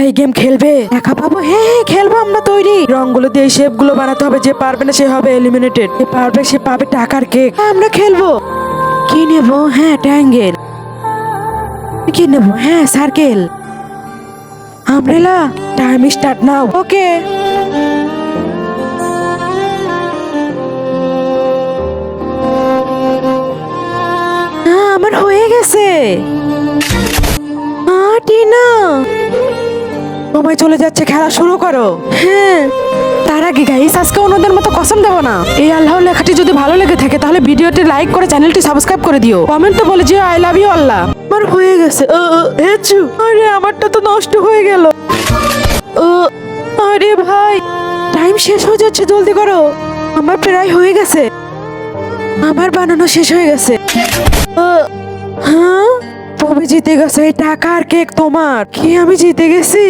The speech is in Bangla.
এই গেম খেলবে? একা পাবো? হ্যাঁ খেলবো, আমরা তৈরি। রংগুলো দিয়ে শেপ গুলো বানাতে হবে, যে পারবে না সে হবে এলিমিনেটেড, যে পারবে সে পাবে টাকার কেক। আমরা খেলবো। কি নেবো? হ্যাঁ ট্রায়াঙ্গেল। কি নেবো? হ্যাঁ circle. Umbrella. Time start now. Okay. আমার হয়ে গেছে। টিনা, সময় চলে যাচ্ছে, খেলা শুরু করো। হ্যাঁ, তার আগে গাইস আজকে অন্যদের মতো কসম দেবো না। এই আল্লাহর লেখাটি যদি ভালো লেগে থাকে তাহলে ভিডিওটি লাইক করে চ্যানেলটি সাবস্ক্রাইব করে দিও। কমেন্টে বলে যে আই লাভ ইউ আল্লাহ। আমার হয়ে গেছে। আরে আমারটা তো নষ্ট হয়ে গেল। আরে ভাই, টাইম শেষ হয়ে যাচ্ছে, জলদি করো। আমার প্রায় হয়ে গেছে, আমার বানানো শেষ হয়ে গেছে। হ্যাঁ, তুমি জিতে গেছো, এই টাকা আর কেক তোমার। কি আমি জিতে গেছি?